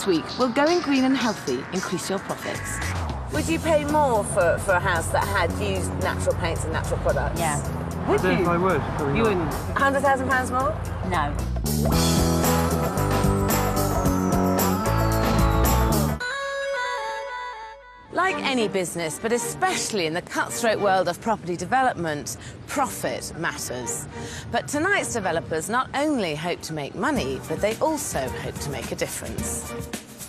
This week, will going green and healthy increase your profits? Would you pay more for a house that had used natural paints and natural products? Yeah. Would you? I would. You wouldn't? £100,000 more? No. Like any business, but especially in the cutthroat world of property development, profit matters. But tonight's developers not only hope to make money, but they also hope to make a difference.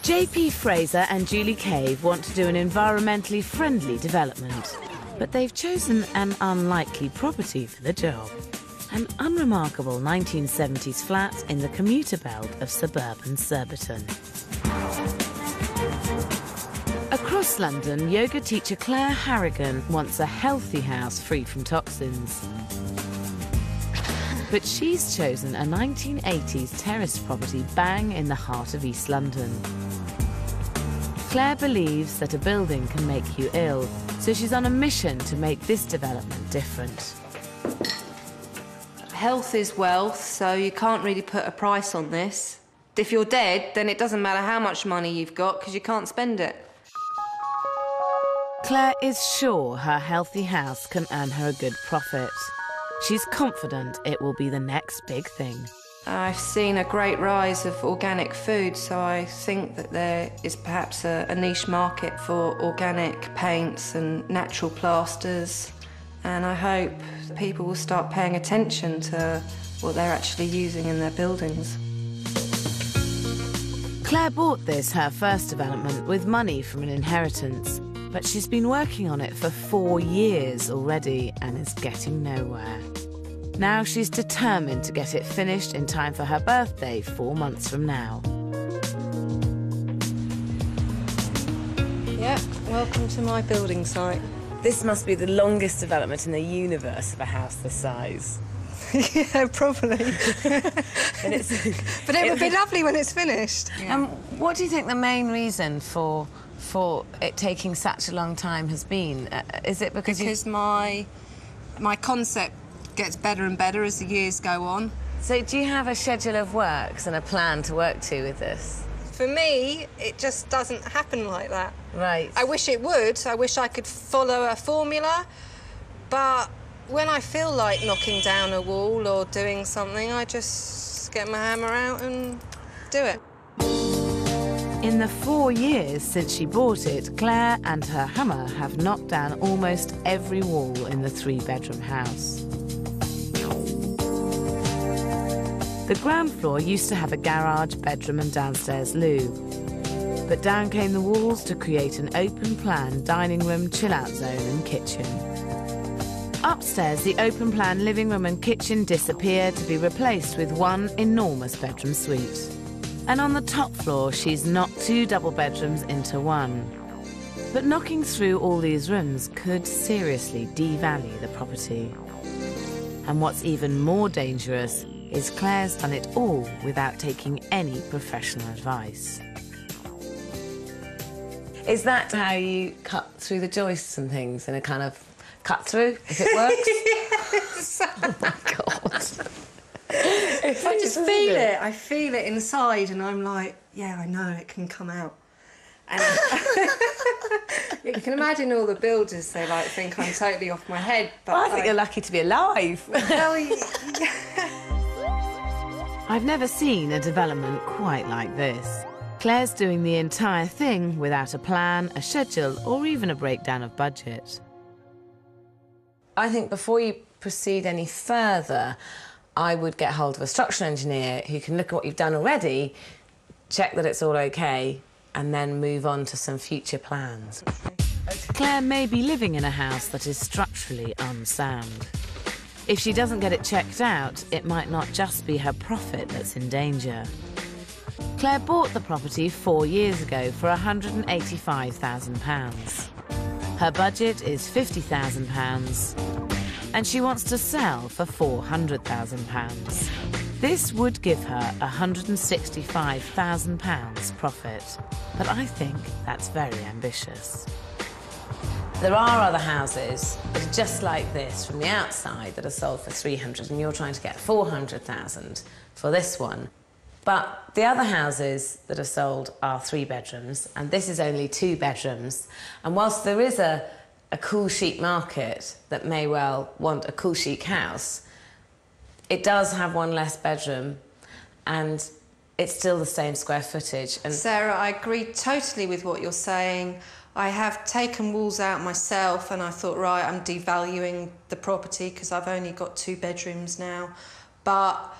JP Fraser and Julie Cave want to do an environmentally friendly development, but they've chosen an unlikely property for the job. An unremarkable 1970s flat in the commuter belt of suburban Surbiton. Across London, yoga teacher Claire Harrigan wants a healthy house free from toxins. But she's chosen a 1980s terraced property bang in the heart of East London. Claire believes that a building can make you ill, so she's on a mission to make this development different. Health is wealth, so you can't really put a price on this. If you're dead, then it doesn't matter how much money you've got, because you can't spend it. Claire is sure her healthy house can earn her a good profit. She's confident it will be the next big thing. I've seen a great rise of organic food, so I think that there is perhaps a niche market for organic paints and natural plasters. And I hope people will start paying attention to what they're actually using in their buildings. Claire bought this, her first development, with money from an inheritance. But she's been working on it for 4 years already and is getting nowhere. Now she's determined to get it finished in time for her birthday 4 months from now. Yep, welcome to my building site. This must be the longest development in the universe of a house this size. Yeah, probably. And But it would be lovely when it's finished. Yeah. What do you think the main reason for it taking such a long time has been? Is it because my concept gets better and better as the years go on. So do you have a schedule of works and a plan to work to with this? For me, it just doesn't happen like that. Right. I wish it would. I wish I could follow a formula, but when I feel like knocking down a wall or doing something, I just get my hammer out and do it. In the 4 years since she bought it, Claire and her hammer have knocked down almost every wall in the 3-bedroom house. The ground floor used to have a garage, bedroom and downstairs loo. But down came the walls to create an open-plan dining room, chill-out zone and kitchen. Upstairs, the open-plan living room and kitchen disappeared to be replaced with one enormous bedroom suite. And on the top floor, she's knocked 2 double bedrooms into one. But knocking through all these rooms could seriously devalue the property. And what's even more dangerous is Claire's done it all without taking any professional advice. Is that how you cut through the joists and things in a kind of cut through, if it works? Oh my God. I just feel it. I feel it inside, and I'm like, yeah, I know it can come out. And you can imagine all the builders, they like think I'm totally off my head. But well, I think you're lucky to be alive. Well, yeah. I've never seen a development quite like this. Claire's doing the entire thing without a plan, a schedule, or even a breakdown of budget. I think before you proceed any further, I would get hold of a structural engineer who can look at what you've done already, check that it's all OK, and then move on to some future plans. Claire may be living in a house that is structurally unsound. If she doesn't get it checked out, it might not just be her profit that's in danger. Claire bought the property 4 years ago for £185,000. Her budget is £50,000, and she wants to sell for £400,000. This would give her £165,000 profit, but I think that's very ambitious. There are other houses that are just like this from the outside that are sold for 300, and you're trying to get 400,000 for this one. But the other houses that are sold are 3 bedrooms, and this is only 2 bedrooms. And whilst there is a cool chic market that may well want a cool chic house, it does have 1 less bedroom, and it's still the same square footage. And Sarah, I agree totally with what you're saying. I have taken walls out myself, and I thought, right, I'm devaluing the property because I've only got 2 bedrooms now. But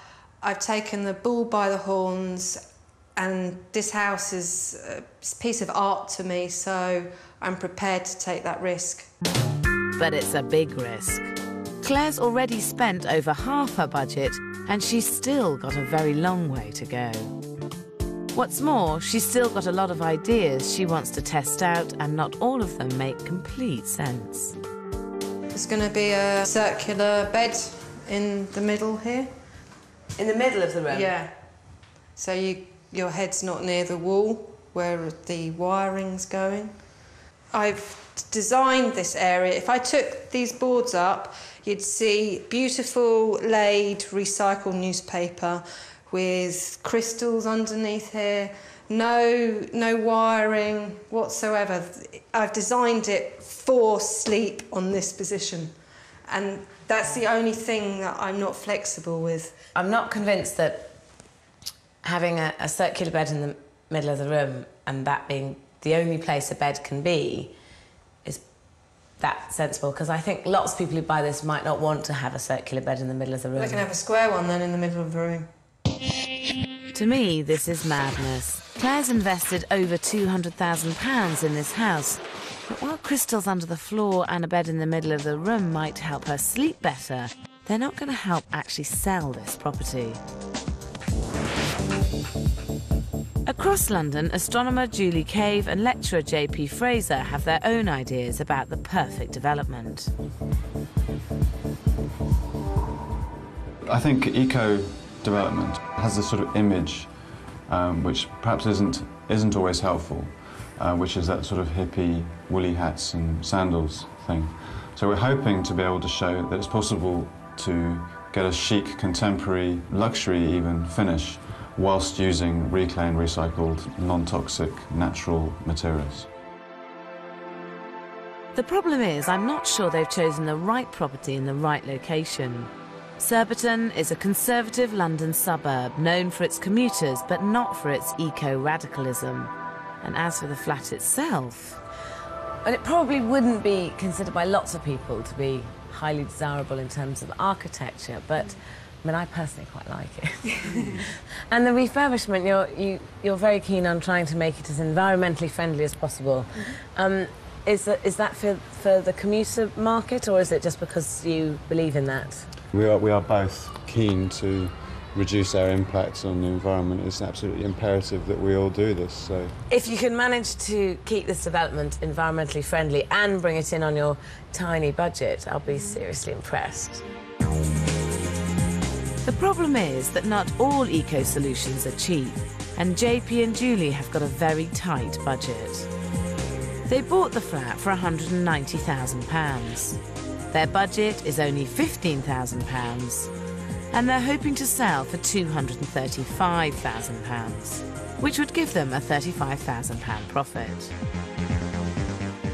I've taken the bull by the horns, and this house is a piece of art to me, so I'm prepared to take that risk. But it's a big risk. Claire's already spent over half her budget, and she's still got a very long way to go. What's more, she's still got a lot of ideas she wants to test out, and not all of them make complete sense. There's going to be a circular bed in the middle here. In the middle of the room? Yeah. So your head's not near the wall where the wiring's going. I've designed this area. If I took these boards up, you'd see beautiful laid recycled newspaper with crystals underneath here, no wiring whatsoever. I've designed it for sleep on this position, and that's the only thing that I'm not flexible with. I'm not convinced that having a circular bed in the middle of the room and that being the only place a bed can be is that sensible, because I think lots of people who buy this might not want to have a circular bed in the middle of the room. They can have a square one then in the middle of the room. To me, this is madness. Claire's invested over £200,000 in this house, but while crystals under the floor and a bed in the middle of the room might help her sleep better, they're not going to help actually sell this property. Across London, astronomer Julie Cave and lecturer JP Fraser have their own ideas about the perfect development. I think eco-development has this sort of image which perhaps isn't always helpful, which is that sort of hippie woolly hats and sandals thing. So we're hoping to be able to show that it's possible to get a chic, contemporary, luxury even finish whilst using reclaimed, recycled, non-toxic, natural materials. The problem is, I'm not sure they've chosen the right property in the right location. Surbiton is a conservative London suburb known for its commuters but not for its eco-radicalism. And as for the flat itself, well, it probably wouldn't be considered by lots of people to be highly desirable in terms of architecture, but I mean, I personally quite like it. And the refurbishment, you're very keen on trying to make it as environmentally friendly as possible. Is that for the commuter market, or is it just because you believe in that? We are both keen to reduce our impacts on the environment. It's absolutely imperative that we all do this. So, if you can manage to keep this development environmentally friendly and bring it in on your tiny budget, I'll be seriously impressed. The problem is that not all eco-solutions are cheap, and JP and Julie have got a very tight budget. They bought the flat for £190,000. Their budget is only £15,000, and they're hoping to sell for £235,000, which would give them a £35,000 profit.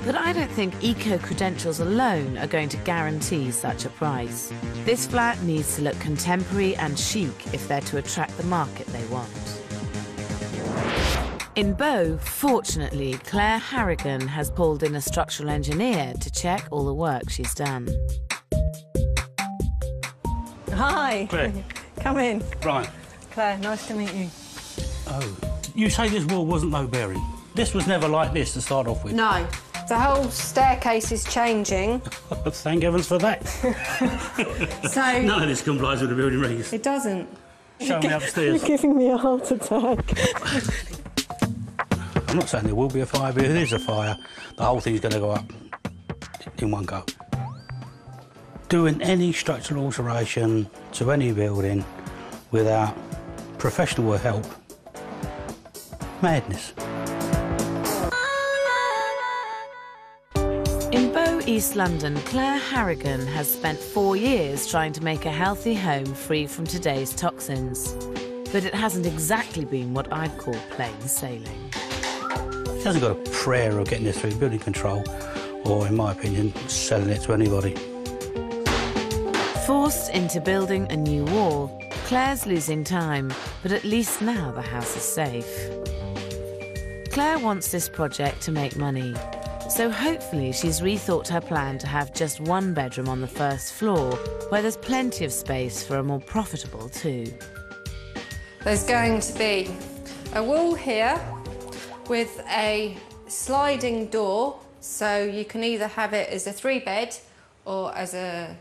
But I don't think eco-credentials alone are going to guarantee such a price. This flat needs to look contemporary and chic if they're to attract the market they want. In Bow, fortunately, Claire Harrigan has pulled in a structural engineer to check all the work she's done. Hi. Claire. Come in. Right. Claire, nice to meet you. Oh, you say this wall wasn't low bearing. This was never like this to start off with. No. The whole staircase is changing. Thank heavens for that. So None of this complies with the building regs. it doesn't. Show me upstairs. You're giving me a heart attack. I'm not saying there will be a fire, but if there is a fire, the whole thing's going to go up in one go. Doing any structural alteration to any building without professional help, madness. In Bow, East London, Claire Harrigan has spent 4 years trying to make a healthy home free from today's toxins. but it hasn't exactly been what I'd call plain sailing. She hasn't got a prayer of getting this through building control, or, in my opinion, selling it to anybody. Forced into building a new wall, Claire's losing time, but at least now the house is safe. Claire wants this project to make money, so hopefully she's rethought her plan to have just one bedroom on the first floor, where there's plenty of space for a more profitable two. There's going to be a wall here with a sliding door, so you can either have it as a 3-bed or as a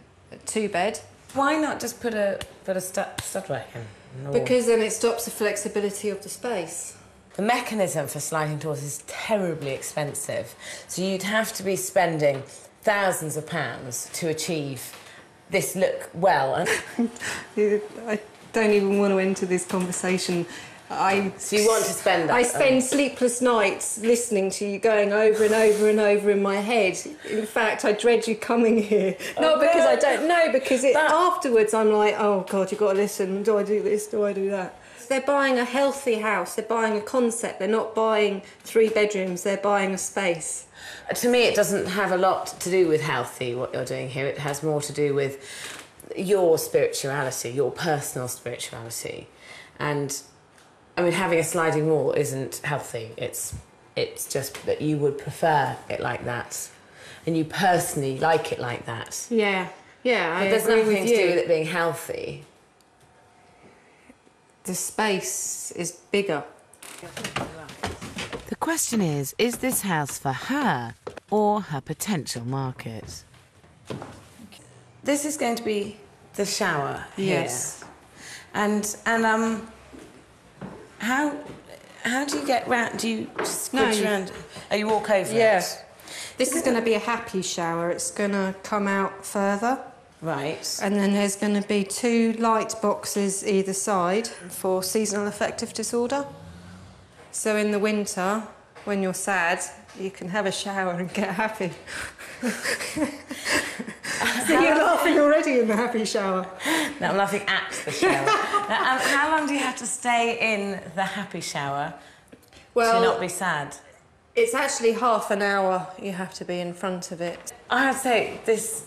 2-bed. Why not just put a stud rack in? Because then it stops the flexibility of the space. The mechanism for sliding doors is terribly expensive, so you'd have to be spending thousands of pounds to achieve this look well. I don't even want to enter this conversation. So you want to spend that? I spend sleepless nights listening to you going over and over and over in my head. In fact, I dread you coming here. Not because I don't know, because afterwards I'm like, oh God, you've got to listen. Do I do this? Do I do that? They're buying a healthy house. They're buying a concept. They're not buying 3 bedrooms. They're buying a space. To me, it doesn't have a lot to do with healthy, what you're doing here. It has more to do with your spirituality, your personal spirituality. And I mean, having a sliding wall isn't healthy. It's just that you would prefer it like that, and you personally like it like that. Yeah, yeah. But there's nothing to do with it being healthy. The space is bigger. The question is this house for her or her potential market? This is going to be the shower here. Yes. And how do you get round? Do you squidge around? Oh, you walk over Yeah. it? This is going to be a happy shower. It's going to come out further. Right. And then there's going to be 2 light boxes either side for seasonal affective disorder. So in the winter, when you're sad, you can have a shower and get happy. So you're laughing already in the happy shower. No, I'm laughing at the shower. Now, how long do you have to stay in the happy shower to not be sad? It's actually half an hour you have to be in front of it. I have to say, this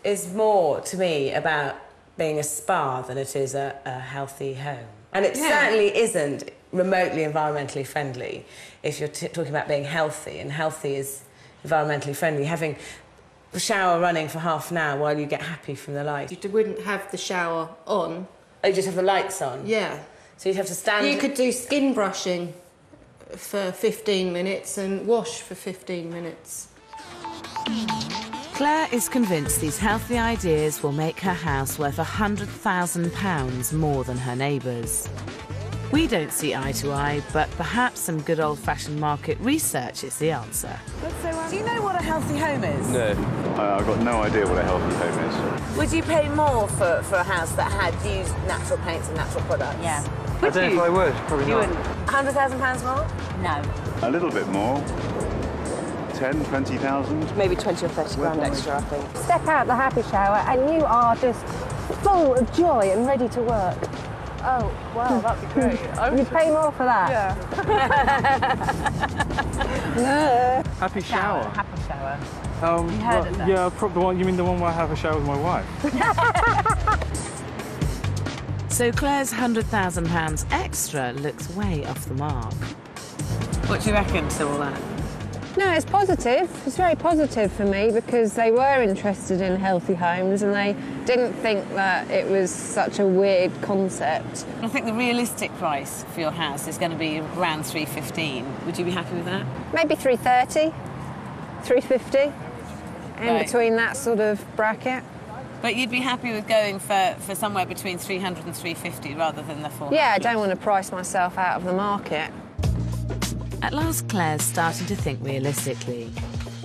is more, to me, about being a spa than it is a healthy home. And it certainly isn't remotely environmentally friendly if you're talking about being healthy, and healthy is environmentally friendly. Having the shower running for half an hour while you get happy from the light. You wouldn't have the shower on. Oh, you just have the lights on? Yeah. So you'd have to stand... You could do skin brushing for 15 minutes and wash for 15 minutes. Claire is convinced these healthy ideas will make her house worth £100,000 more than her neighbours. We don't see eye to eye, but perhaps some good old-fashioned market research is the answer. Do you know what a healthy home is? No, I've got no idea what a healthy home is. Would you pay more for a house that had used natural paints and natural products? Yeah. I don't know if I would, probably You not. wouldn't? £100,000 more? No. A little bit more. 10, 20,000. Maybe 20 or 30 grand extra, I think. Step out the happy shower and you are just full of joy and ready to work. Oh, wow, that'd be great. You'd pay more for that? Yeah. No. Happy shower. Happy shower. You heard of that? Yeah, the one. You mean the one where I have a shower with my wife? So Claire's £100,000 extra looks way off the mark. What do you reckon to all that? No, it's positive. It's very positive for me because they were interested in healthy homes and they didn't think that it was such a weird concept. I think the realistic price for your house is going to be around £315. Would you be happy with that? Maybe 330, 350, in Right. between that sort of bracket. But you'd be happy with going for somewhere between 300 and 350 rather than the 400? Yeah, I don't want to price myself out of the market. At last, Claire's starting to think realistically.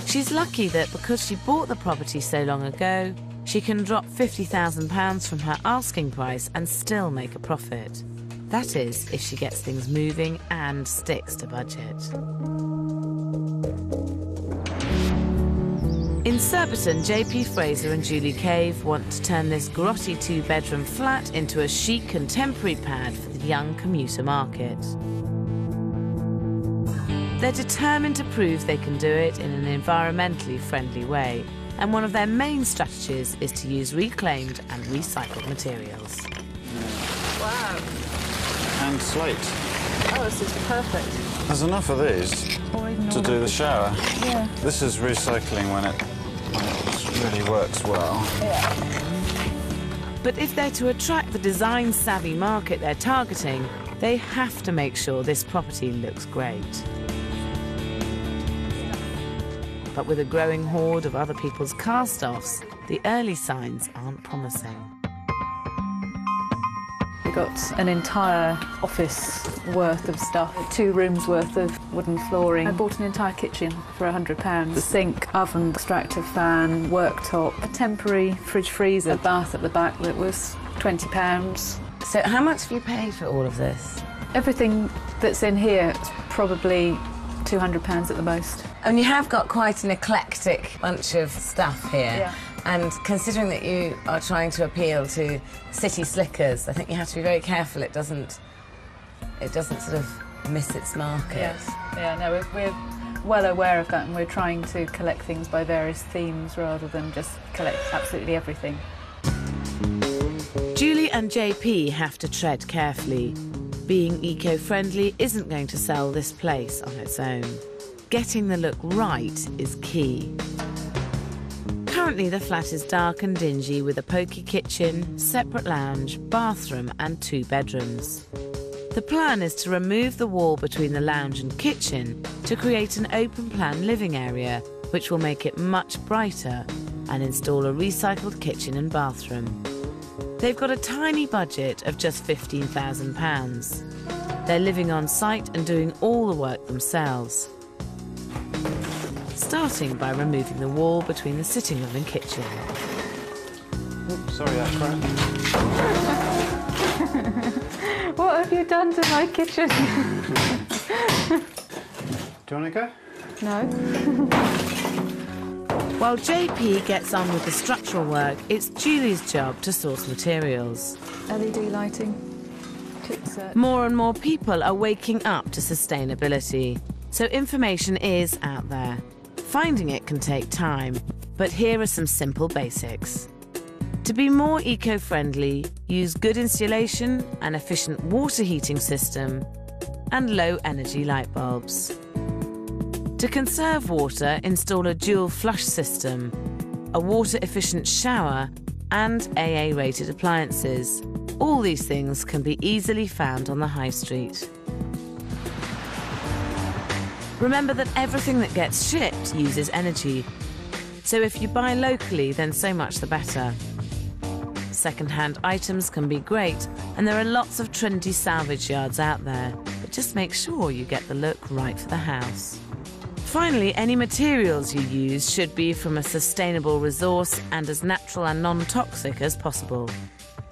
She's lucky that because she bought the property so long ago, she can drop £50,000 from her asking price and still make a profit. That is, if she gets things moving and sticks to budget. In Surbiton, JP Fraser and Julie Cave want to turn this grotty 2-bedroom flat into a chic contemporary pad for the young commuter market. They're determined to prove they can do it in an environmentally friendly way, and one of their main strategies is to use reclaimed and recycled materials. Wow. And slate. Oh, this is perfect. There's enough of these to do the shower. Yeah. This is recycling when it really works well. Yeah. But if they're to attract the design-savvy market they're targeting, they have to make sure this property looks great. But with a growing horde of other people's cast-offs, the early signs aren't promising. We got an entire office worth of stuff, 2 rooms worth of wooden flooring. I bought an entire kitchen for £100. The sink, oven, extractor fan, worktop, a temporary fridge freezer, a bath at the back that was £20. So how much have you paid for all of this? Everything that's in here is probably £200 at the most. And you have got quite an eclectic bunch of stuff here. Yeah. And considering that you are trying to appeal to city slickers, I think you have to be very careful it doesn't sort of miss its market. Yes. Yeah, no, we're well aware of that, and we're trying to collect things by various themes rather than just collect absolutely everything. Julie and JP have to tread carefully. Being eco-friendly isn't going to sell this place on its own. Getting the look right is key. Currently, the flat is dark and dingy with a pokey kitchen, separate lounge, bathroom and 2 bedrooms. The plan is to remove the wall between the lounge and kitchen to create an open-plan living area, which will make it much brighter, and install a recycled kitchen and bathroom. They've got a tiny budget of just £15,000. They're living on site and doing all the work themselves, starting by removing the wall between the sitting room and kitchen. Oops, sorry, that's right. What have you done to my kitchen? Do you want to go? No. While JP gets on with the structural work, it's Julie's job to source materials. LED lighting. More and more people are waking up to sustainability, so information is out there. Finding it can take time, but here are some simple basics. To be more eco-friendly, use good insulation, an efficient water heating system, and low-energy light bulbs. To conserve water, install a dual flush system, a water-efficient shower, and AA-rated appliances. All these things can be easily found on the high street. Remember that everything that gets shipped uses energy, so if you buy locally, then so much the better. Second-hand items can be great, and there are lots of trendy salvage yards out there, but just make sure you get the look right for the house. Finally, any materials you use should be from a sustainable resource and as natural and non-toxic as possible.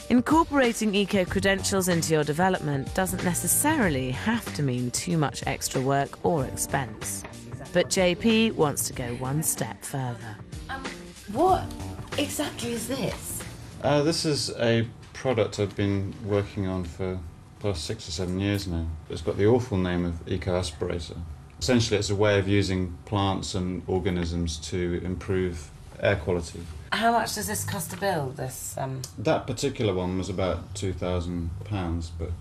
Incorporating eco-credentials into your development doesn't necessarily have to mean too much extra work or expense. But JP wants to go one step further. What exactly is this? This is a product I've been working on for the past 6 or 7 years now. It's got the awful name of eco-aspirator. Essentially, it's a way of using plants and organisms to improve air quality. How much does this cost to build, this? That particular one was about £2,000, but...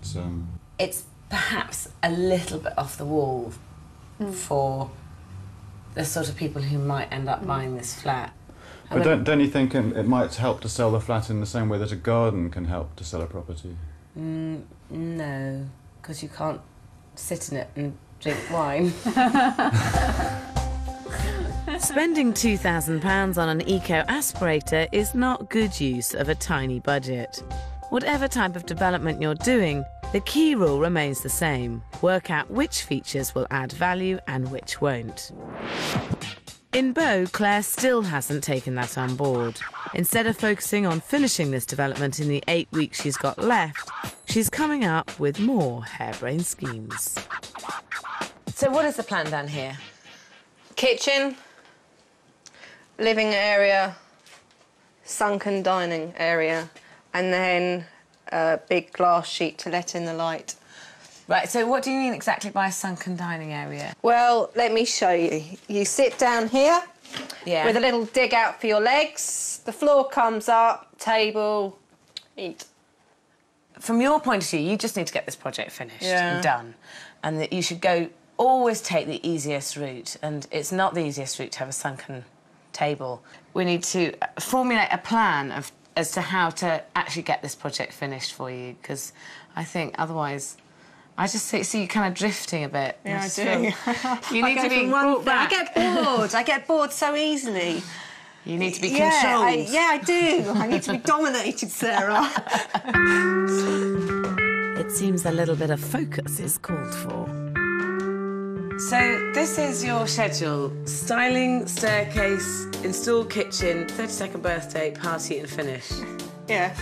It's perhaps a little bit off the wall for the sort of people who might end up buying this flat. But don't you think it might help to sell the flat in the same way that a garden can help to sell a property? No, because you can't sit in it and drink wine. Spending £2,000 on an eco-aspirator is not good use of a tiny budget. Whatever type of development you're doing, the key rule remains the same. Work out which features will add value and which won't. In Bow, Claire still hasn't taken that on board. Instead of focusing on finishing this development in the 8 weeks she's got left, she's coming up with more harebrained schemes. So what is the plan down here? Kitchen, living area, sunken dining area, and then a big glass sheet to let in the light. Right, so what do you mean exactly by a sunken dining area? Well, let me show you. You sit down here with a little dig out for your legs. The floor comes up, table, eat. From your point of view, you just need to get this project finished and done. And that you should always take the easiest route. And it's not the easiest route to have a sunken table. We need to formulate a plan as to how to actually get this project finished for you, because I think otherwise... I just see you kind of drifting a bit. Yeah, I do. You need to be brought back. I get bored. I get bored so easily. You need to be controlled. I do. I need to be dominated, Sarah. It seems a little bit of focus is called for. So this is your schedule: styling, staircase, install kitchen, 32nd birthday, party and finish. Yeah.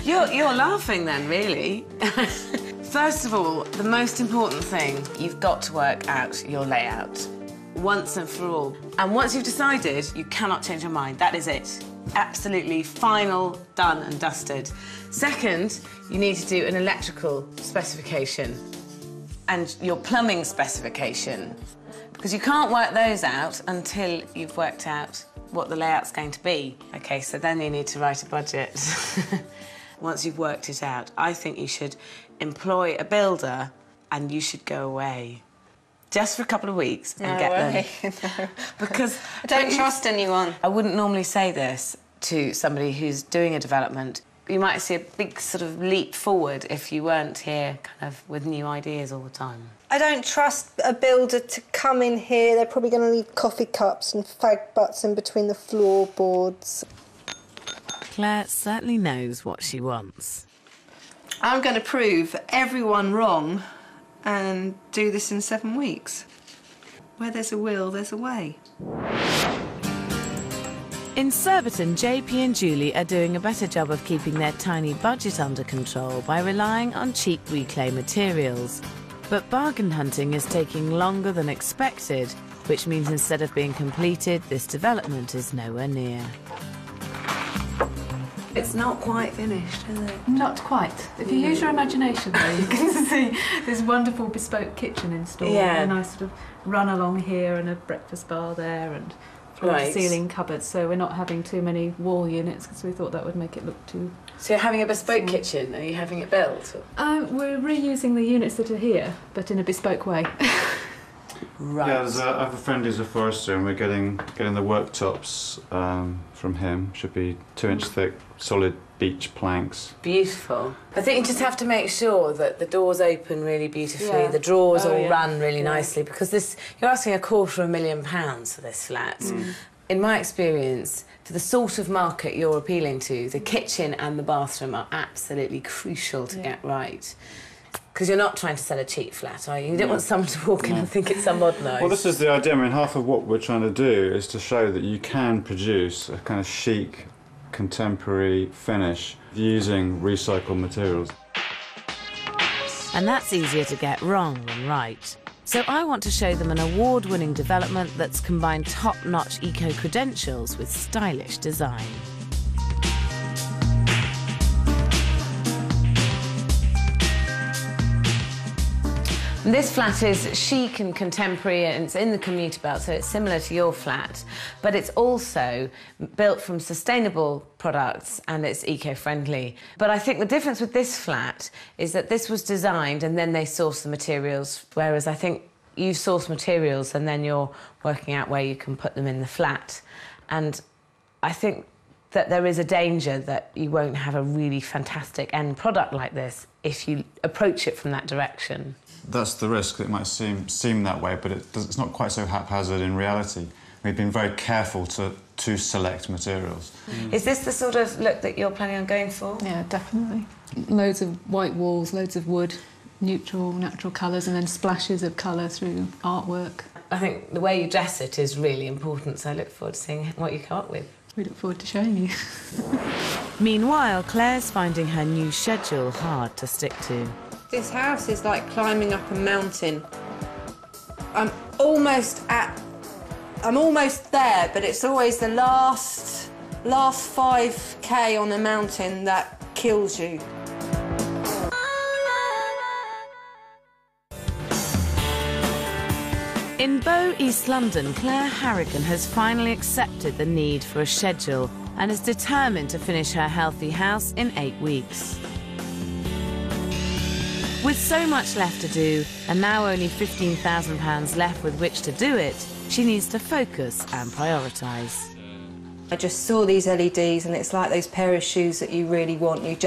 You're laughing then, really. First of all, the most important thing, you've got to work out your layout once and for all. And once you've decided, you cannot change your mind. That is it. Absolutely final, done and dusted. Second, you need to do an electrical specification and your plumbing specification, because you can't work those out until you've worked out what the layout's going to be. OK, so then you need to write a budget. Once you've worked it out, I think you should employ a builder and you should go away. Just for a couple of weeks and get them. No. Because I don't trust anyone. I wouldn't normally say this to somebody who's doing a development. You might see a big sort of leap forward if you weren't here kind of with new ideas all the time. I don't trust a builder to come in here. They're probably going to leave coffee cups and fag butts in between the floorboards. Claire certainly knows what she wants. I'm going to prove everyone wrong and do this in 7 weeks. Where there's a will, there's a way. In Surbiton, JP and Julie are doing a better job of keeping their tiny budget under control by relying on cheap reclaimed materials. But bargain hunting is taking longer than expected, which means instead of being completed, this development is nowhere near. It's not quite finished, is it? Not quite. If you use your imagination, though, you can see this wonderful bespoke kitchen installed. Yeah. And a nice sort of run along here and a breakfast bar there and floor-to-ceiling cupboards. So we're not having too many wall units because we thought that would make it look too... So you're having a bespoke kitchen? Are you having it built? We're reusing the units that are here, but in a bespoke way. Right. Yeah, I have a friend who's a forester, and we're getting the worktops from him. Should be 2-inch thick, solid beech planks. Beautiful. I think you just have to make sure that the doors open really beautifully, the drawers all run really nicely, because you're asking £250,000 for this flat. In my experience, for the sort of market you're appealing to, the kitchen and the bathroom are absolutely crucial to get right. Because you're not trying to sell a cheap flat, are you? You don't want someone to walk in and think it's some odd nose. Well, this is the idea. I mean, half of what we're trying to do is to show that you can produce a kind of chic, contemporary finish using recycled materials. And that's easier to get wrong than right. So I want to show them an award-winning development that's combined top-notch eco-credentials with stylish design. This flat is chic and contemporary, and it's in the commuter belt, so it's similar to your flat, but it's also built from sustainable products and it's eco-friendly. But I think the difference with this flat is that this was designed and then they source the materials, whereas I think you source materials and then you're working out where you can put them in the flat. And I think that there is a danger that you won't have a really fantastic end product like this if you approach it from that direction. That's the risk. It might seem that way, but it's not quite so haphazard in reality. We've been very careful to select materials. Is this the sort of look that you're planning on going for? Yeah, definitely. Loads of white walls, loads of wood, neutral, natural colours, and then splashes of colour through artwork. I think the way you dress it is really important, so I look forward to seeing what you come up with. We look forward to showing you. Meanwhile, Claire's finding her new schedule hard to stick to. This house is like climbing up a mountain. I'm almost there, but it's always the last 5k on a mountain that kills you. In Bow, East London, Claire Harrigan has finally accepted the need for a schedule and is determined to finish her healthy house in 8 weeks. With so much left to do, and now only £15,000 left with which to do it, she needs to focus and prioritise. I just saw these LEDs and it's like those pair of shoes that you really want. You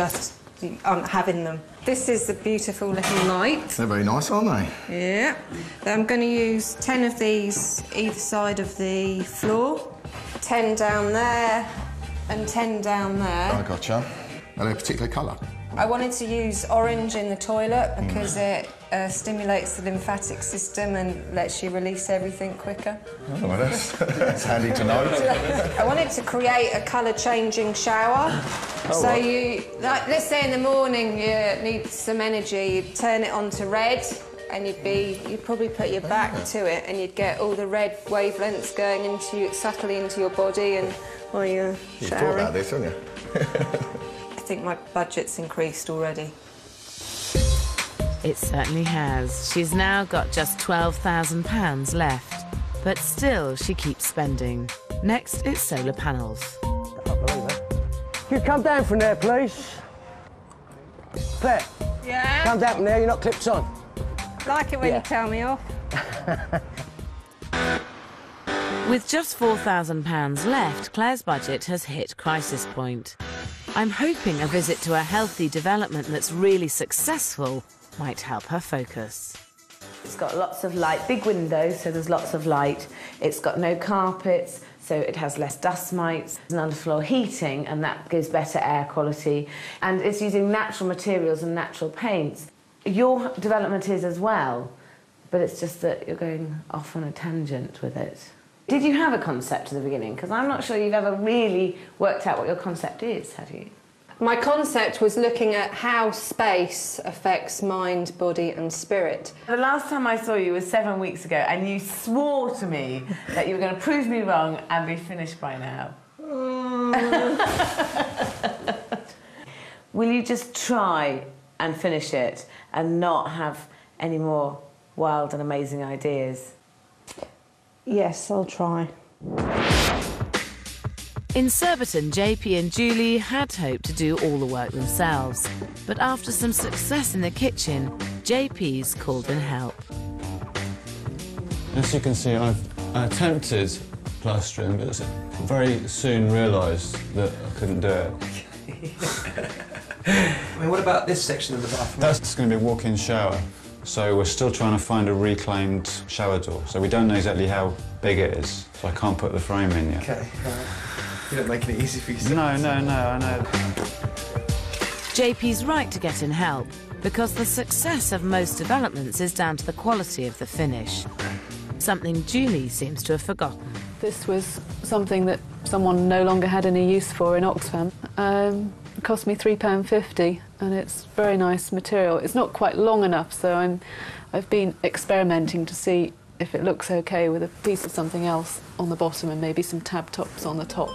aren't having them. This is a beautiful little light. They're very nice, aren't they? Yeah. I'm going to use 10 of these either side of the floor. 10 down there and 10 down there. I gotcha. Are they a particular colour? I wanted to use orange in the toilet because it stimulates the lymphatic system and lets you release everything quicker. Oh, well, that's handy to know. I wanted to create a colour-changing shower. So you, like, let's say in the morning you need some energy, you'd turn it on to red and you'd probably put your back to it and you'd get all the red wavelengths going subtly into your body and while you're showering. You've thought about this, haven't you? I think my budget's increased already. It certainly has. She's now got just £12,000 left. But still, she keeps spending. Next, it's solar panels. I can't believe it. Can you come down from there, please? Claire. Yeah? Come down from there, you're not clipped on. Like it when you tell me off. With just £4,000 left, Claire's budget has hit crisis point. I'm hoping a visit to a healthy development that's really successful might help her focus. It's got lots of light, big windows, so there's lots of light. It's got no carpets, so it has less dust mites, and underfloor heating, and that gives better air quality. And it's using natural materials and natural paints. Your development is as well, but it's just that you're going off on a tangent with it. Did you have a concept at the beginning? Because I'm not sure you've ever really worked out what your concept is, have you? My concept was looking at how space affects mind, body and spirit. The last time I saw you was 7 weeks ago, and you swore to me that you were going to prove me wrong and be finished by now. Will you just try and finish it and not have any more wild and amazing ideas? Yes, I'll try. In Surbiton, JP and Julie had hoped to do all the work themselves. But after some success in the kitchen, JP's called in help. As you can see, I've attempted plastering, but very soon realised that I couldn't do it. I mean, what about this section of the bathroom? That's going to be a walk-in shower. So we're still trying to find a reclaimed shower door. So we don't know exactly how big it is, so I can't put the frame in yet. Okay. You're not making it easy for yourself. No, I know. JP's right to get in help, because the success of most developments is down to the quality of the finish. Something Julie seems to have forgotten. This was something that someone no longer had any use for in Oxfam. It cost me £3.50 and it's very nice material. It's not quite long enough, so I've been experimenting to see if it looks okay with a piece of something else on the bottom and maybe some tab tops on the top.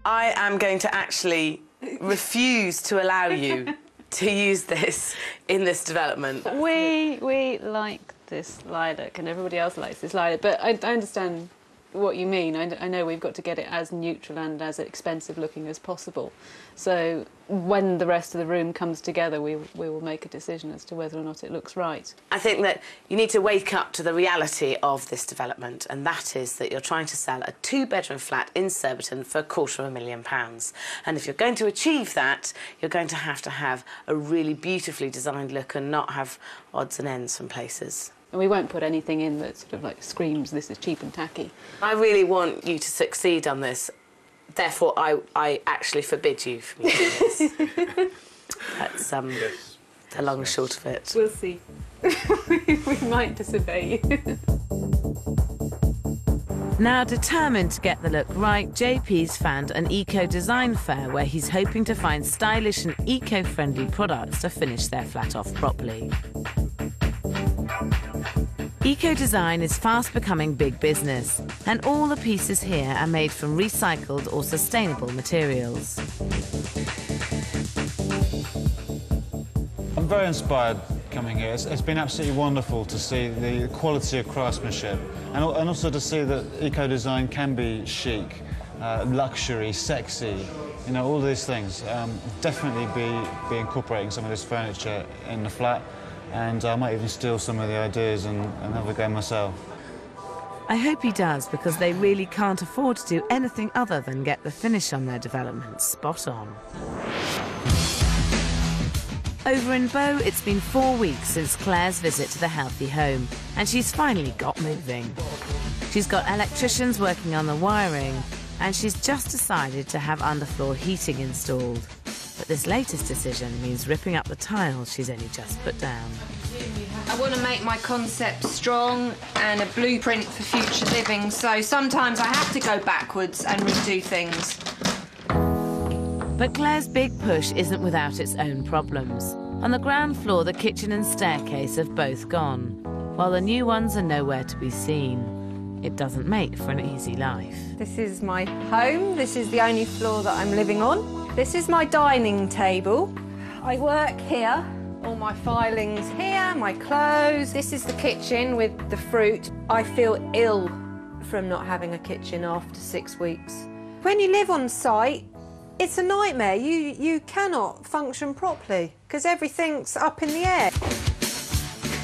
I am going to actually refuse to allow you to use this in this development. We like this lilac and everybody else likes this lilac, but I understand what you mean. I know we've got to get it as neutral and as expensive looking as possible. So when the rest of the room comes together, we will make a decision as to whether or not it looks right. I think that you need to wake up to the reality of this development, and that is that you're trying to sell a 2-bedroom flat in Surbiton for £250,000. And if you're going to achieve that, you're going to have a really beautifully designed look and not have odds and ends from places. And we won't put anything in that sort of like screams this is cheap and tacky. I really want you to succeed on this. Therefore, I actually forbid you from using this. That's the long and short of it. We'll see. We might disobey you. Now determined to get the look right, JP's found an eco-design fair where he's hoping to find stylish and eco-friendly products to finish their flat off properly. Eco-design is fast becoming big business, and all the pieces here are made from recycled or sustainable materials. I'm very inspired coming here. It's been absolutely wonderful to see the quality of craftsmanship and also to see that eco-design can be chic, luxury, sexy, you know, all these things. Definitely be incorporating some of this furniture in the flat, and I might even steal some of the ideas and have a go myself. I hope he does, because they really can't afford to do anything other than get the finish on their development spot on. Over in Bow, it's been 4 weeks since Claire's visit to the healthy home, and she's finally got moving. She's got electricians working on the wiring, and she's just decided to have underfloor heating installed. But this latest decision means ripping up the tiles she's only just put down. I want to make my concept strong and a blueprint for future living, so sometimes I have to go backwards and redo things. But Claire's big push isn't without its own problems. On the ground floor, the kitchen and staircase have both gone, while the new ones are nowhere to be seen. It doesn't make for an easy life. This is my home. This is the only floor that I'm living on. This is my dining table. I work here. All my filings here, my clothes. This is the kitchen with the fruit. I feel ill from not having a kitchen after 6 weeks. When you live on site, it's a nightmare. You cannot function properly because everything's up in the air.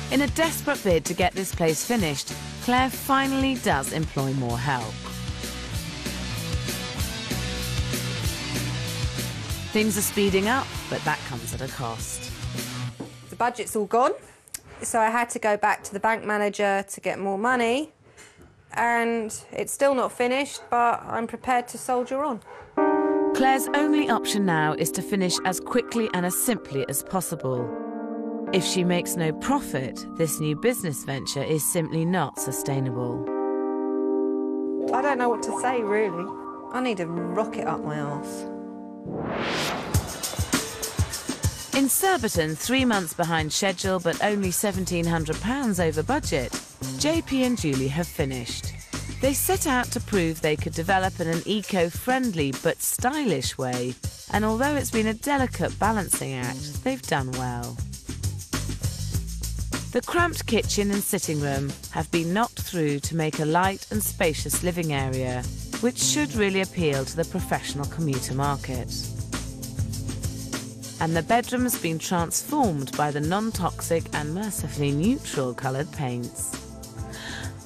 In a desperate bid to get this place finished, Claire finally does employ more help. Things are speeding up, but that comes at a cost. The budget's all gone, so I had to go back to the bank manager to get more money, and it's still not finished, but I'm prepared to soldier on. Claire's only option now is to finish as quickly and as simply as possible. If she makes no profit, this new business venture is simply not sustainable. I don't know what to say, really. I need a rocket up my arse. In Surbiton, 3 months behind schedule but only £1,700 over budget, JP and Julie have finished. They set out to prove they could develop in an eco-friendly but stylish way, and although it's been a delicate balancing act, they've done well. The cramped kitchen and sitting room have been knocked through to make a light and spacious living area, which should really appeal to the professional commuter market. And the bedroom has been transformed by the non-toxic and mercifully neutral coloured paints.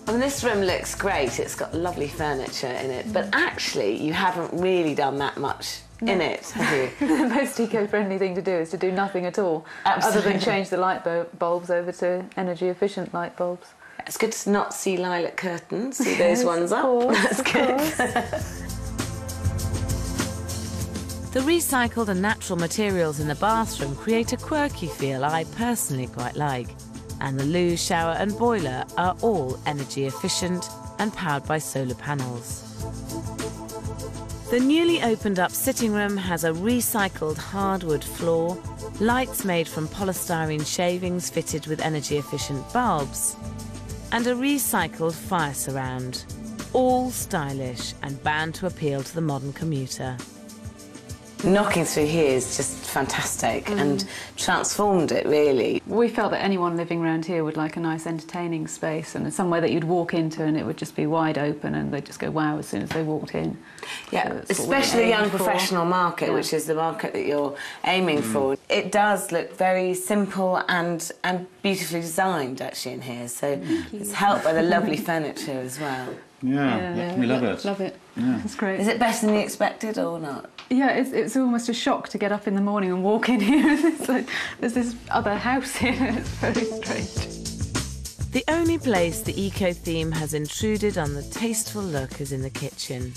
I mean, this room looks great. It's got lovely furniture in it, but actually you haven't really done that much in it, have you? The most eco-friendly thing to do is to do nothing at all, other than change the light bulbs over to energy-efficient light bulbs. It's good to not see lilac curtains, see those ones up. That's good. The recycled and natural materials in the bathroom create a quirky feel I personally quite like. And the loo, shower and boiler are all energy efficient and powered by solar panels. The newly opened up sitting room has a recycled hardwood floor, lights made from polystyrene shavings fitted with energy efficient bulbs, and a recycled fire surround, all stylish and bound to appeal to the modern commuter. Knocking through here is just fantastic and transformed it, really. We felt that anyone living around here would like a nice entertaining space and somewhere that you'd walk into and it would just be wide open and they'd just go wow as soon as they walked in. Yeah, so especially the young professional market, which is the market that you're aiming for. It does look very simple and beautifully designed, actually, in here, so it's helped by the lovely furniture as well. Yeah, we love it. Love it. Yeah. It's great. Is it better than you expected or not? Yeah, it's almost a shock to get up in the morning and walk in here. It's like there's this other house here. It's very strange. The only place the eco theme has intruded on the tasteful look is in the kitchen.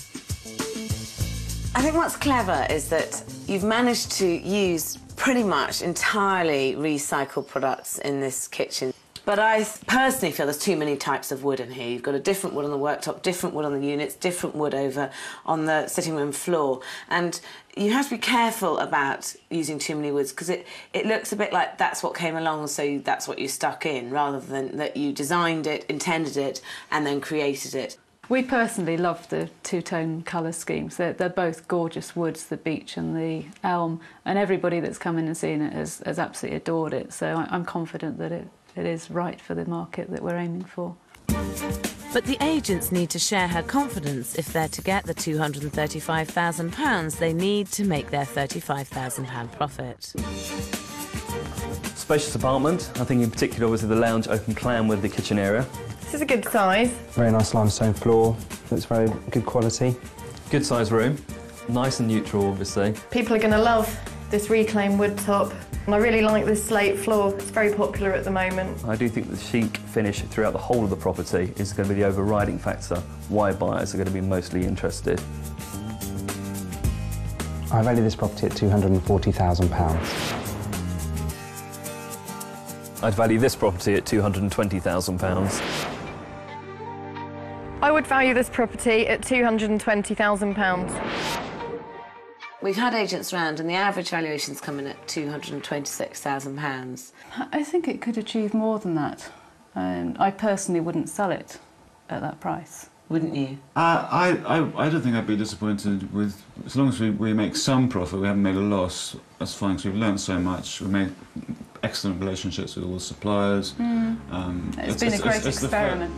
I think what's clever is that you've managed to use pretty much entirely recycled products in this kitchen. But I personally feel there's too many types of wood in here. You've got a different wood on the worktop, different wood on the units, different wood over on the sitting room floor. And you have to be careful about using too many woods because it looks a bit like that's what came along, so that's what you stuck in, rather than that you designed it, intended it, and then created it. We personally love the two-tone colour schemes. They're both gorgeous woods, the beech and the elm, and everybody that's come in and seen it has absolutely adored it. So I'm confident that it is right for the market that we're aiming for. But the agents need to share her confidence if they're to get the £235,000 they need to make their £35,000 profit. Spacious apartment. I think in particular obviously the lounge open plan with the kitchen area. This is a good size. Very nice limestone floor. Looks very good quality. Good size room. Nice and neutral, obviously. People are going to love this reclaimed wood top. And I really like this slate floor. It's very popular at the moment. I do think the chic finish throughout the whole of the property is going to be the overriding factor why buyers are going to be mostly interested. I value this property at £240,000. I'd value this property at £220,000. I would value this property at £220,000. We've had agents round and the average valuation's coming at £226,000. I think it could achieve more than that. I personally wouldn't sell it at that price. Wouldn't you? I don't think I'd be disappointed with, as long as we make some profit, we haven't made a loss, that's fine, because we've learnt so much. We've made excellent relationships with all the suppliers. It's been a great experiment.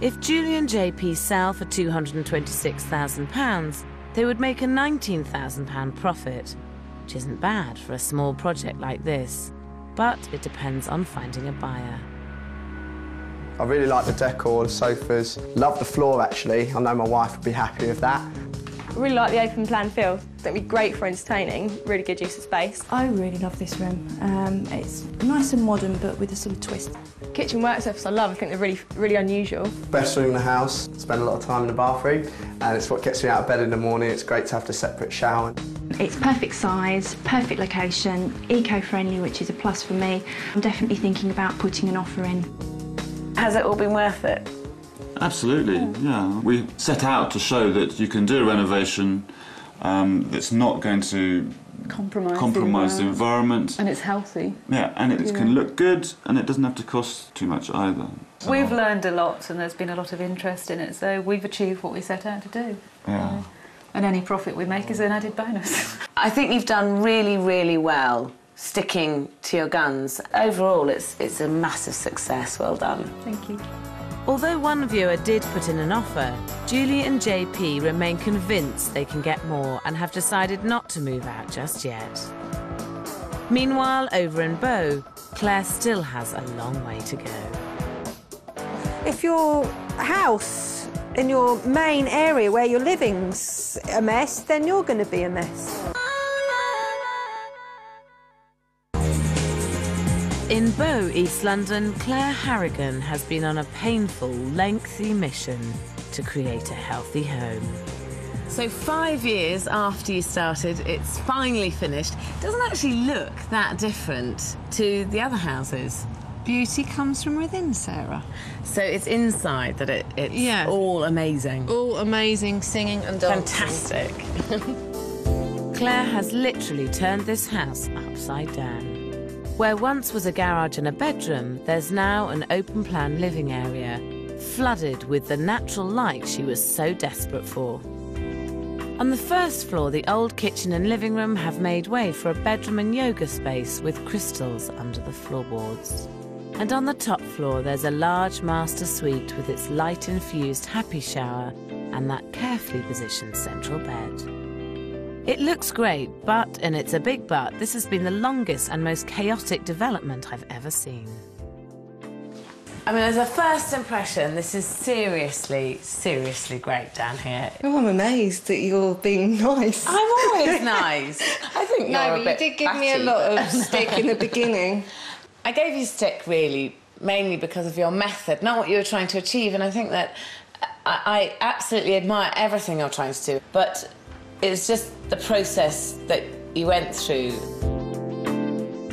If Julie and JP sell for £226,000, they would make a £19,000 profit, which isn't bad for a small project like this. But it depends on finding a buyer. I really like the decor, the sofas. Love the floor, actually. I know my wife would be happy with that. I really like the open plan feel. It'd be great for entertaining, really good use of space. I really love this room. It's nice and modern, but with a sort of twist. Kitchen worktops I love. I think they're really unusual. Best room in the house. Spend a lot of time in the bathroom, and it's what gets me out of bed in the morning. It's great to have the separate shower. It's perfect size, perfect location, eco-friendly, which is a plus for me. I'm definitely thinking about putting an offer in. Has it all been worth it? Absolutely, yeah. We set out to show that you can do a renovation that's not going to compromise the environment. And it's healthy. Yeah, and it can look good, and it doesn't have to cost too much either. We've learned a lot, and there's been a lot of interest in it, so we've achieved what we set out to do. Yeah. And any profit we make is an added bonus. I think you've done really, really well sticking to your guns. Overall, it's a massive success. Well done. Thank you. Although one viewer did put in an offer, Julie and JP remain convinced they can get more and have decided not to move out just yet. Meanwhile, over in Bow, Claire still has a long way to go. If your house in your main area where you're living's a mess, then you're going to be a mess. In Bow, East London, Claire Harrigan has been on a painful, lengthy mission to create a healthy home. So 5 years after you started, it's finally finished. It doesn't actually look that different to the other houses. Beauty comes from within, Sarah. So it's inside that it's all amazing. All amazing, singing and dancing. Fantastic. Claire has literally turned this house upside down. Where once was a garage and a bedroom, there's now an open-plan living area, flooded with the natural light she was so desperate for. On the first floor, the old kitchen and living room have made way for a bedroom and yoga space with crystals under the floorboards. And on the top floor, there's a large master suite with its light-infused happy shower and that carefully positioned central bed. It looks great, but, and it's a big but, this has been the longest and most chaotic development I've ever seen. I mean, as a first impression, this is seriously, seriously great down here. Oh, I'm amazed that you're being nice. I'm always nice. I think no, you're but a bit you did give me a batty, lot of stick in the beginning. I gave you stick, really, mainly because of your method, not what you were trying to achieve, and I think that I absolutely admire everything you're trying to do, but it's just the process that you went through.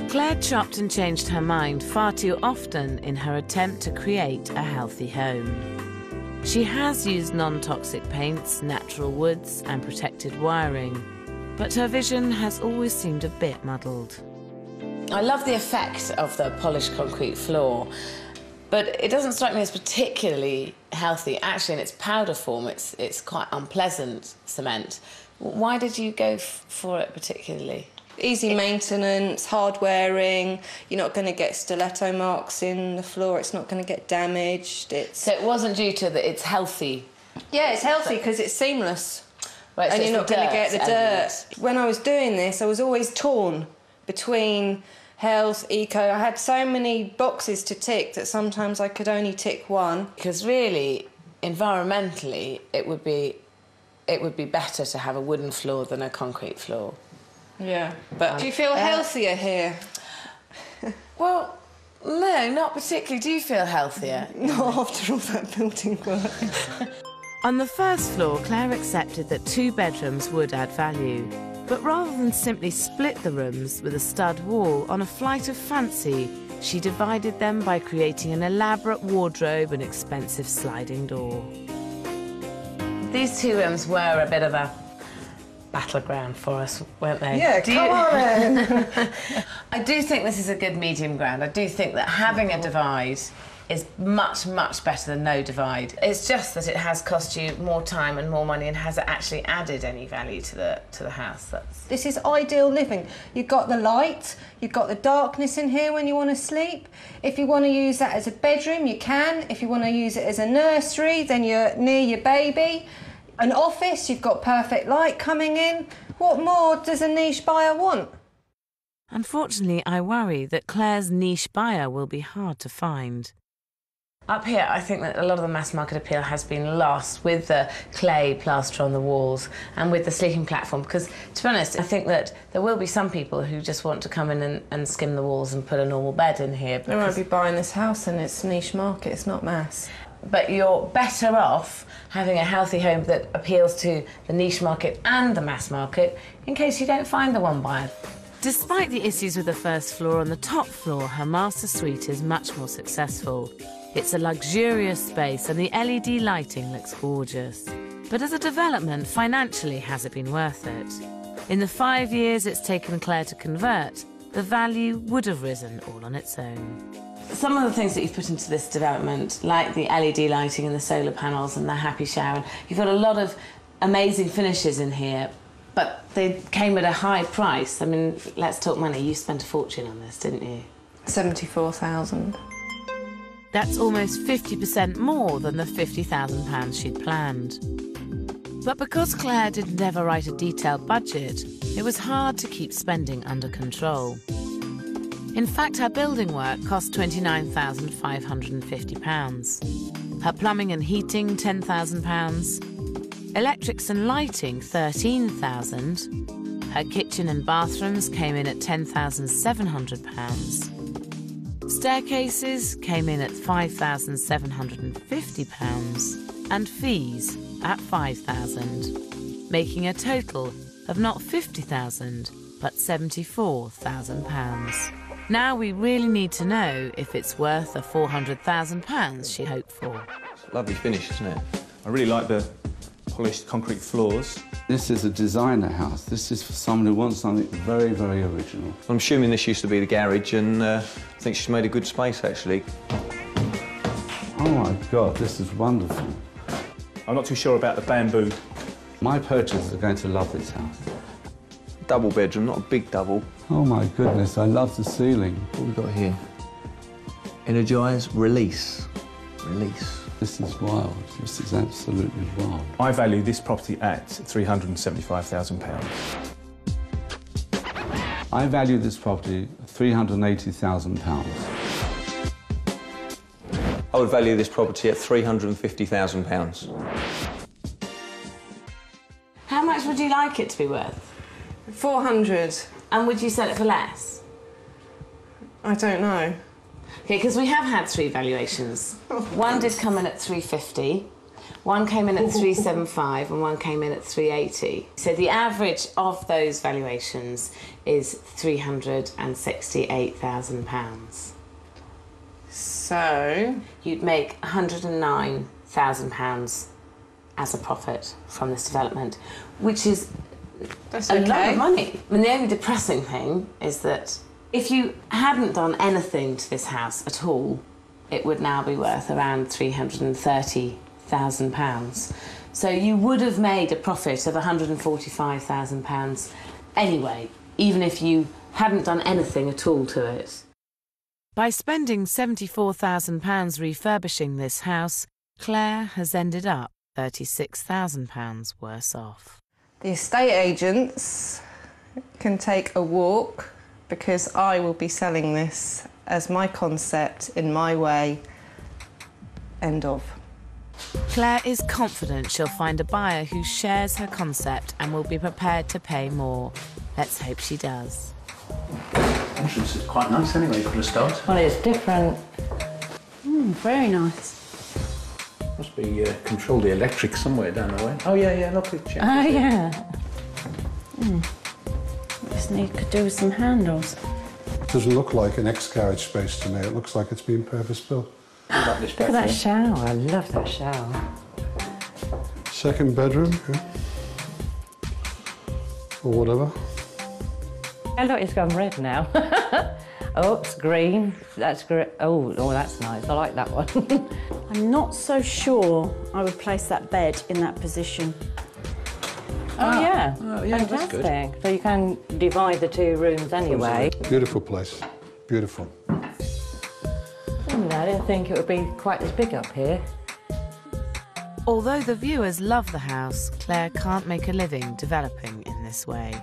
Claire chopped and changed her mind far too often in her attempt to create a healthy home. She has used non-toxic paints, natural woods and protected wiring, but her vision has always seemed a bit muddled. I love the effect of the polished concrete floor, but it doesn't strike me as particularly healthy. Actually, in its powder form, it's quite unpleasant cement. Why did you go for it particularly? Easy maintenance, hard wearing, you're not going to get stiletto marks in the floor, it's not going to get damaged. So it wasn't due to that it's healthy? Yeah, it's healthy because it's seamless. Right, and so you're not going to get the dirt. When I was doing this, I was always torn between health, eco. I had so many boxes to tick that sometimes I could only tick one. Because really, environmentally, it would be better to have a wooden floor than a concrete floor. Yeah, but do you feel healthier here? Well, no, not particularly. Do you feel healthier? Not after all that building work. On the first floor, Claire accepted that 2 bedrooms would add value. But rather than simply split the rooms with a stud wall on a flight of fancy, she divided them by creating an elaborate wardrobe and expensive sliding door. These 2 rooms were a bit of a battleground for us, weren't they? Yeah, come on then! I do think this is a good medium ground. I do think that having a divide is much, much better than no divide. It's just that it has cost you more time and more money, and has it actually added any value to the house? This is ideal living. You've got the light, you've got the darkness in here when you want to sleep. If you want to use that as a bedroom, you can. If you want to use it as a nursery, then you're near your baby. An office, you've got perfect light coming in. What more does a niche buyer want? Unfortunately, I worry that Claire's niche buyer will be hard to find. Up here, I think that a lot of the mass market appeal has been lost with the clay plaster on the walls and with the sleeping platform, because, to be honest, I think that there will be some people who just want to come in and skim the walls and put a normal bed in here. They won't be buying this house, and it's niche market, it's not mass. But you're better off having a healthy home that appeals to the niche market and the mass market in case you don't find the one buyer. Despite the issues with the first floor, on the top floor, her master suite is much more successful. It's a luxurious space and the LED lighting looks gorgeous. But as a development, financially, has it been worth it? In the 5 years it's taken Claire to convert, the value would have risen all on its own. Some of the things that you've put into this development, like the LED lighting and the solar panels and the happy shower, you've got a lot of amazing finishes in here, but they came at a high price. I mean, let's talk money. You spent a fortune on this, didn't you? 74,000. That's almost 50% more than the £50,000 she'd planned. But because Claire did never write a detailed budget, it was hard to keep spending under control. In fact, her building work cost £29,550. Her plumbing and heating, £10,000. Electrics and lighting, £13,000. Her kitchen and bathrooms came in at £10,700. Staircases came in at £5,750. And fees at £5,000, making a total of not £50,000, but £74,000. Now we really need to know if it's worth the £400,000 she hoped for. Lovely finish, isn't it? I really like the polished concrete floors. This is a designer house. This is for someone who wants something very, very original. I'm assuming this used to be the garage, and I think she's made a good space, actually. Oh my God, this is wonderful. I'm not too sure about the bamboo. My purchasers are going to love this house. Double bedroom, not a big double. Oh my goodness, I love the ceiling. What have we got here? Energise, release. Release. This is wild. This is absolutely wild. I value this property at £375,000. I value this property at £380,000. I would value this property at £350,000. How much would you like it to be worth? 400. And would you sell it for less? I don't know. Okay, because we have had 3 valuations. One did come in at 350, One came in at 375 and one came in at 380. So the average of those valuations is £368,000. So you'd make £109,000 as a profit from this development, which is a lot of money. I mean, the only depressing thing is that if you hadn't done anything to this house at all, it would now be worth around £330,000. So you would have made a profit of £145,000 anyway, even if you hadn't done anything at all to it. By spending £74,000 refurbishing this house, Claire has ended up £36,000 worse off. The estate agents can take a walk because I will be selling this as my concept in my way. End of. Claire is confident she'll find a buyer who shares her concept and will be prepared to pay more. Let's hope she does. Entrance is quite nice anyway for a start. Well, it's different. Very nice. Must be control the electric somewhere down the way. Oh yeah, look at it. Oh yeah. Just need to do with some handles. It doesn't look like an ex-garage space to me. It looks like it's been purpose-built. Look at that shower. I love that shower. Second bedroom, yeah. Or whatever. Oh, look, it's gone red now. Oh, it's green. That's great. Oh, that's nice. I like that one. I'm not so sure I would place that bed in that position. Oh, yeah. Oh, yeah, that's good. Fantastic. So you can divide the two rooms anyway. Beautiful place. Beautiful. I didn't think it would be quite as big up here. Although the viewers love the house, Claire can't make a living developing in this way.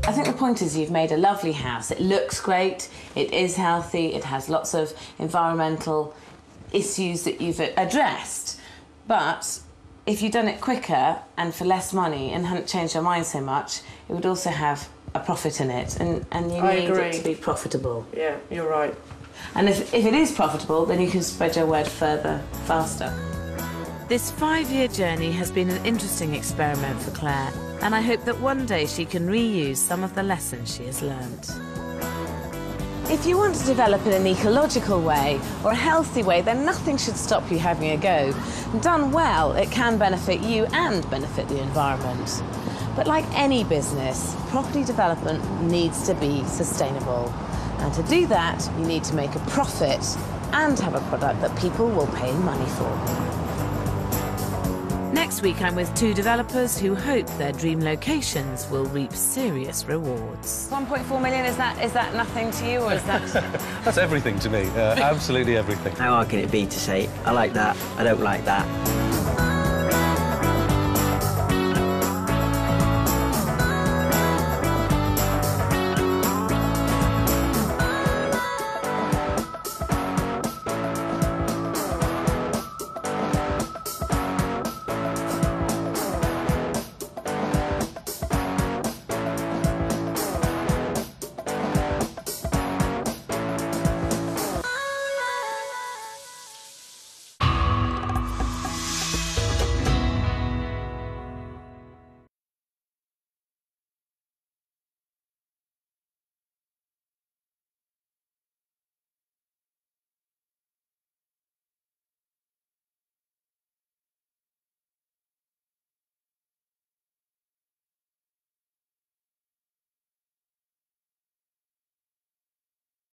I think the point is you've made a lovely house. It looks great, it is healthy, it has lots of environmental issues that you've addressed. But if you'd done it quicker and for less money and hadn't changed your mind so much, it would also have a profit in it, and you need it to be profitable. Yeah, you're right. And if it is profitable, then you can spread your word further, faster. This 5-year journey has been an interesting experiment for Claire, and I hope that one day she can reuse some of the lessons she has learnt. If you want to develop in an ecological way or a healthy way, then nothing should stop you having a go. Done well, it can benefit you and benefit the environment. But like any business, property development needs to be sustainable. And to do that, you need to make a profit and have a product that people will pay money for. Next week, I'm with 2 developers who hope their dream locations will reap serious rewards. 1.4 million, is that nothing to you, or is that... That's everything to me, absolutely everything. How hard can it be to say, I like that, I don't like that?